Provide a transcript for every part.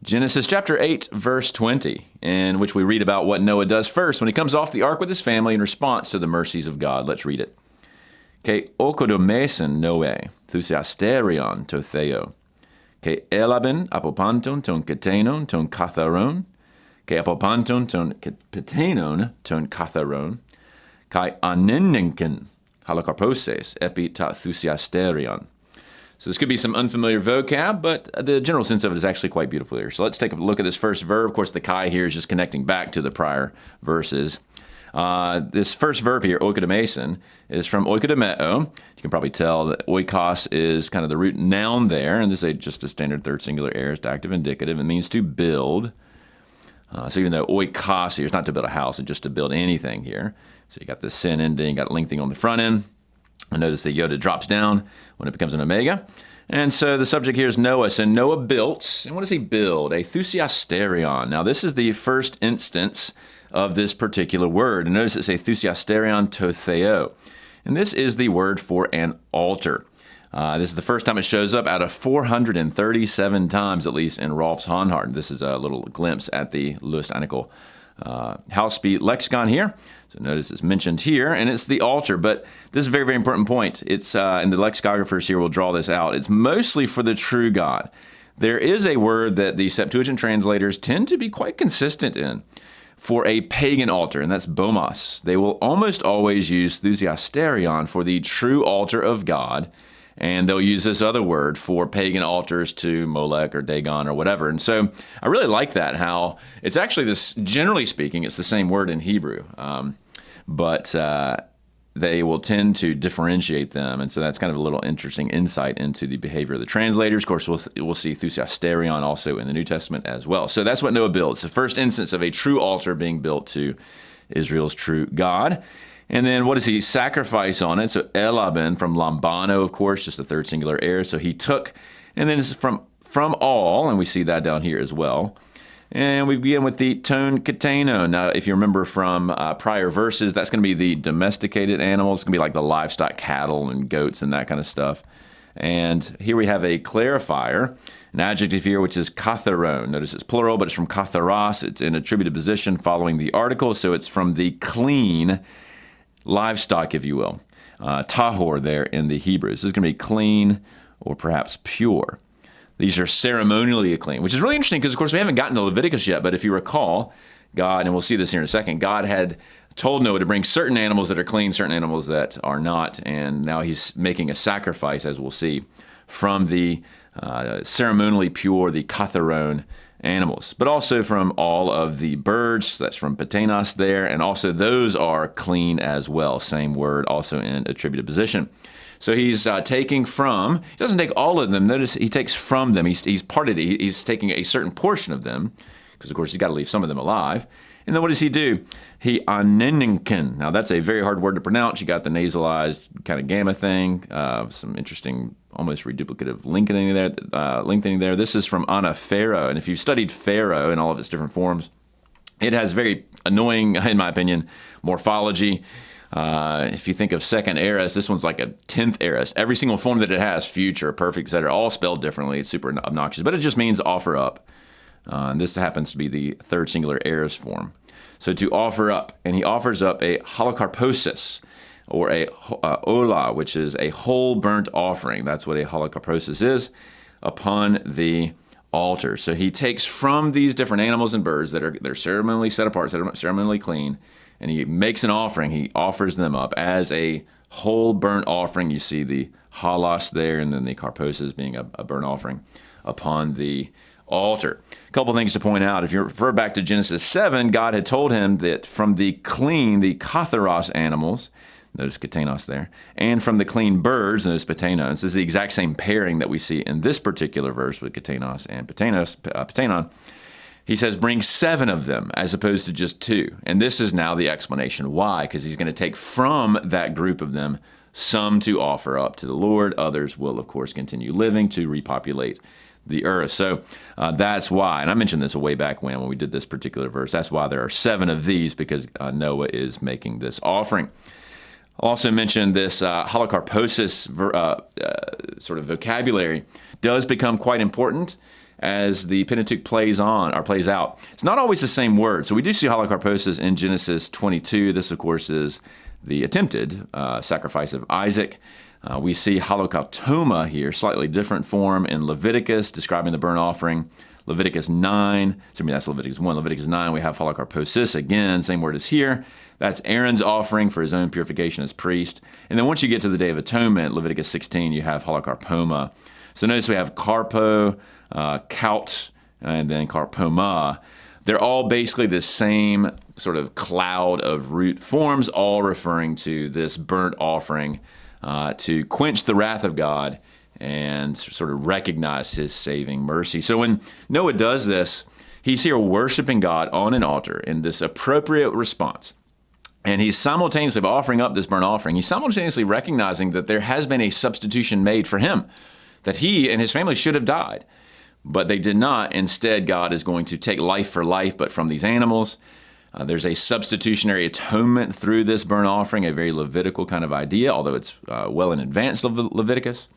Genesis chapter 8, verse 20, in which we read about what Noah does first when he comes off the ark with his family in response to the mercies of God. Let's read it. Ke okodomesen Noe, thusiasterion to Theo. Ke elaben apopanton ton ketenon ton katharon. Ke apopanton ton petenon ton katharon. Kai aneninken halokarposes epi ta thusiasterion. So this could be some unfamiliar vocab, but the general sense of it is actually quite beautiful here. So let's take a look at this first verb. Of course, the kai here is just connecting back to the prior verses. This first verb here, oikodomeson, is from oikodomeo. You can probably tell that oikos is kind of the root noun there, and this is just a standard third singular aorist active indicative. It means to build. So even though oikos here is not to build a house, it's just to build anything here. So you got the sin ending, got lengthening on the front end. And notice the iota drops down when it becomes an omega. And so the subject here is Noah. So Noah built, and what does he build? A thusiasterion. Now this is the first instance of this particular word. And notice it's a thusiasterion to Theo. And this is the word for an altar. This is the first time it shows up out of 437 times, at least, in Rolf's Honhard. This is a little glimpse at the Lust-Einikel Housebeat lexicon here. So notice it's mentioned here, and it's the altar. But this is a very, very important point. It's and the lexicographers here will draw this out. It's mostly for the true God. There is a word that the Septuagint translators tend to be quite consistent in for a pagan altar, and that's bomos. They will almost always use thusiasterion for the true altar of God, and they'll use this other word for pagan altars to Molech or Dagon or whatever. And so I really like that, how it's actually this, generally speaking, it's the same word in Hebrew, but they will tend to differentiate them. And so that's kind of a little interesting insight into the behavior of the translators. Of course, we'll see thusiasterion also in the New Testament as well. So that's what Noah builds. It's the first instance of a true altar being built to Israel's true God. And then what does he sacrifice on it? So elaben from lambano, of course, just the third singular aorist. So he took, and then it's from all, and we see that down here as well. And we begin with the ton kateno. Now, if you remember from prior verses, that's going to be the domesticated animals. It's going to be like the livestock, cattle and goats and that kind of stuff. And here we have a clarifier, an adjective here, which is katharon. Notice it's plural, but it's from katharos. It's in attributed position following the article, so it's from the clean livestock, if you will. Tahor there in the Hebrew. This is going to be clean or perhaps pure. These are ceremonially clean, which is really interesting because, of course, we haven't gotten to Leviticus yet, but if you recall, God, and we'll see this here in a second, God had told Noah to bring certain animals that are clean, certain animals that are not, and now he's making a sacrifice, as we'll see, from the ceremonially pure, the katharon animals, but also from all of the birds. That's from patenos there, and also those are clean as well. Same word, also in attributed position. So he's taking from, he doesn't take all of them. Notice he takes from them. He's parted it. He's taking a certain portion of them, because of course he's got to leave some of them alive. And then what does he do? He aneninken. Now that's a very hard word to pronounce. You got the nasalized kind of gamma thing, some interesting, almost reduplicative lengthening there. This is from anaphero. And if you've studied pharaoh in all of its different forms, it has very annoying, in my opinion, morphology. If you think of second aorist, this one's like a 10th aorist. Every single form that it has, future, perfect, etc., all spelled differently. It's super obnoxious, but it just means offer up. This happens to be the third singular aorist form. So to offer up, and he offers up a holocarposis, or a ola, which is a whole burnt offering. That's what a holocarposis is, upon the altar. So he takes from these different animals and birds they're ceremonially set apart, ceremonially clean, and he makes an offering. He offers them up as a whole burnt offering. You see the halos there, and then the karposis being a burnt offering upon the altar. A couple things to point out. If you refer back to Genesis 7, God had told him that from the clean, the katharos animals, notice katenos there, and from the clean birds, notice patenon. This is the exact same pairing that we see in this particular verse with katenos and patenon. He says, bring 7 of them as opposed to just 2. And this is now the explanation why, because he's going to take from that group of them some to offer up to the Lord. Others will, of course, continue living to repopulate the earth. So that's why, and I mentioned this way back when we did this particular verse, that's why there are 7 of these, because Noah is making this offering. Also mentioned this holocarposis sort of vocabulary does become quite important as the Pentateuch plays out. It's not always the same word. So we do see holocarposis in Genesis 22. This, of course, is the attempted sacrifice of Isaac. We see holocautoma here, slightly different form in Leviticus, describing the burnt offering. Leviticus 9, that's Leviticus 1. Leviticus 9, we have holocarposis. Again, same word as here. That's Aaron's offering for his own purification as priest. And then once you get to the Day of Atonement, Leviticus 16, you have holocarpoma. So notice we have carpo, kaut, and then carpoma. They're all basically the same sort of cloud of root forms, all referring to this burnt offering to quench the wrath of God and sort of recognize his saving mercy. So when Noah does this, he's here worshiping God on an altar in this appropriate response. And he's simultaneously, by offering up this burnt offering, he's simultaneously recognizing that there has been a substitution made for him, that he and his family should have died, but they did not. Instead, God is going to take life for life, but from these animals. There's a substitutionary atonement through this burnt offering, a very Levitical kind of idea, although it's well in advance of Leviticus,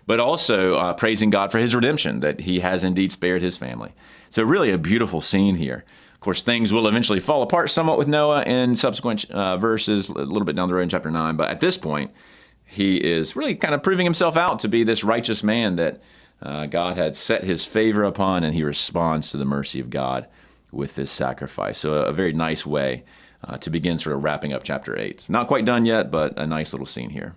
but also praising God for his redemption, that he has indeed spared his family. So really a beautiful scene here. Of course, things will eventually fall apart somewhat with Noah in subsequent verses, a little bit down the road in chapter 9, but at this point, he is really kind of proving himself out to be this righteous man that God had set his favor upon, and he responds to the mercy of God with this sacrifice. So a very nice way to begin sort of wrapping up chapter 8. Not quite done yet, but a nice little scene here.